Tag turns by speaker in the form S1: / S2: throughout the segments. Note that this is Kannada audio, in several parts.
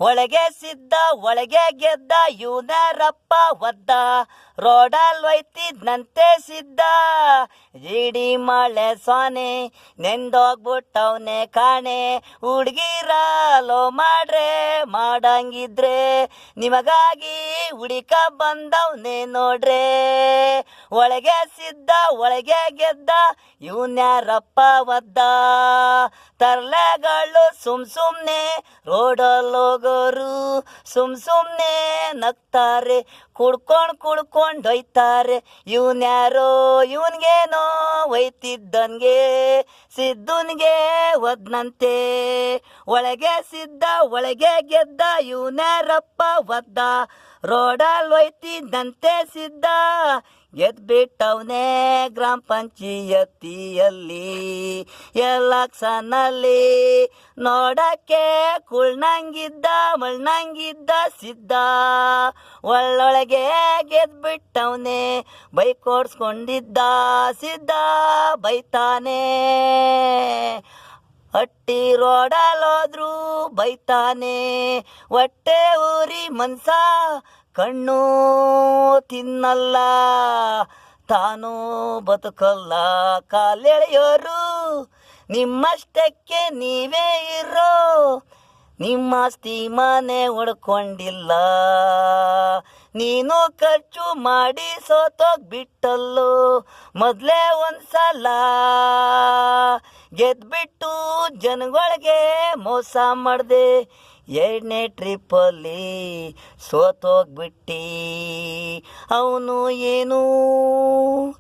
S1: ಒಳಗೆ ಸಿದ್ದ ಒಳಗೆ ಗೆದ್ದ ಇವನರಪ್ಪ ಒದ್ದ ರೋಡಲ್ ಒಯ್ತಿದ್ನಂತೆ ಸಿದ್ದ ಜಿಡಿ ಮಳೆ ಸೊನೆ ನೆಂದೋಗ್ಬಿಟ್ಟವನೆ ಕಾಣೆ ಹುಡ್ಗಿರ ಲೋ ಮಾಡ್ರೆ ಮಾಡಂಗಿದ್ರೆ ನಿಮಗಾಗಿ ಹುಡಿಕ ಬಂದವನೆ ನೋಡ್ರೆ ಒಳಗೆ ಸಿದ್ದ ಒಳಗೆ ಗೆದ್ದ ಇವನ್ಯಾರಪ್ಪ ಒದ್ದ ತರ್ಲೆಗಳು ಸುಮ್ನೆ ರೋಡಲ್ಲೋಗೋರು ಸುಮ್ನೆ ನಗ್ತಾರೆ ಕುಡ್ಕೊಂಡು ಒಯ್ತಾರೆ ಇವನ್ಯಾರೋ ಇವನ್ಗೇನೋ ಒಯ್ತಿದ್ದನ್ಗೆ ಸಿದ್ದುನ್ಗೆ ಒದ್ನಂತೆ ಒಳಗೆ ಸಿದ್ದ ಒಳಗೆ ಗೆದ್ದ ಇವನ್ಯಾರಪ್ಪ ಒದ್ದ ರೋಡಲ್ಲಿ ಒಯ್ತಿದ್ದಂತೆ ಸಿದ್ದ ಗೆದ್ಬಿಟ್ಟವನೇ ಗ್ರಾಮ ಪಂಚಾಯತಿಯಲ್ಲಿ ಎಲೆಕ್ಷನಲ್ಲಿ ನೋಡಕ್ಕೆ ಕುಳ್ನಂಗಿದ್ದ ಮಳ್ನಂಗಿದ್ದ ಸಿದ್ದ ಒಳ್ಳೊಳಗೆ ಗೆದ್ಬಿಟ್ಟವನೇ ಬೈಕ್ ಓಡಿಸ್ಕೊಂಡಿದ್ದ ಸಿದ್ದ ಬೈತಾನೆ ಹಟ್ಟಿ ರೋಡಲ್ಲೋದ್ರು ಬೈತಾನೆ ಹೊಟ್ಟೆ ಊರಿ ಮನ್ಸ ಕಣ್ಣು ತಿನ್ನಲ್ಲ ತಾನು ಬದುಕಲ್ಲ ಕಾಲೆಳೆಯೋರು ನಿಮ್ಮಷ್ಟಕ್ಕೆ ನೀವೇ ಇರೋ ನಿಮ್ಮಸ್ತಿ ಮನೆ ಹೊಡ್ಕೊಂಡಿಲ್ಲ ನೀನು ಖರ್ಚು ಮಾಡಿ ಸೋತೋಗ್ಬಿಟ್ಟಲ್ಲೋ ಮೊದಲೇ ಒಂದ್ಸಲ ಗೆದ್ಬಿಟ್ಟು ಜನಗಳಿಗೆ ಮೋಸ ಮಾಡಿದೆ ಎರಡನೇ ಟ್ರಿಪ್ಪಲ್ಲಿ ಸೋತೋಗ್ಬಿಟ್ಟು ಅವನು ಏನೂ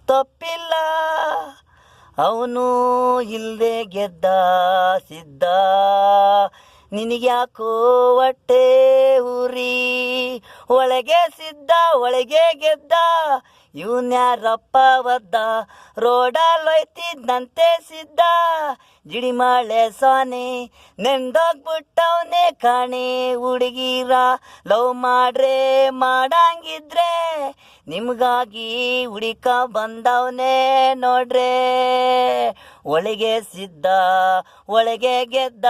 S1: ತಪ್ಪಿಲ್ಲ ಅವನು ಇಲ್ಲದೆ ಗೆದ್ದ ಸಿದ್ದ ನಿನಗ್ಯಾಕೋ ಹೊಟ್ಟೆ ಊರಿ ಒಳಗೆ ಸಿದ್ದ ಒಳಗೆ ಗೆದ್ದ ಇವನ್ಯಾರಪ್ಪ ಒದ್ದ ರೋಡಲ್ಲಿ ಒಯ್ತಿದ್ನಂತೆ ಸಿದ್ದ ಜಿಡಿಮಾಳೆ ಸೊನೆ ನೆಂದೋಗ್ಬಿಟ್ಟವನೇ ಕಾಣೆ ಹುಡುಗಿರ ಲವ್ ಮಾಡ್ರೆ ಮಾಡಂಗಿದ್ರೆ ನಿಮ್ಗಾಗಿ ಹುಡಿಕ ಬಂದವನೇ ನೋಡ್ರೆ ಒಳಗೆ ಸಿದ್ದ ಒಳಗೆ ಗೆದ್ದ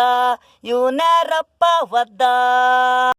S1: ಇವನ್ಯಾರಪ್ಪ ಒದ್ದ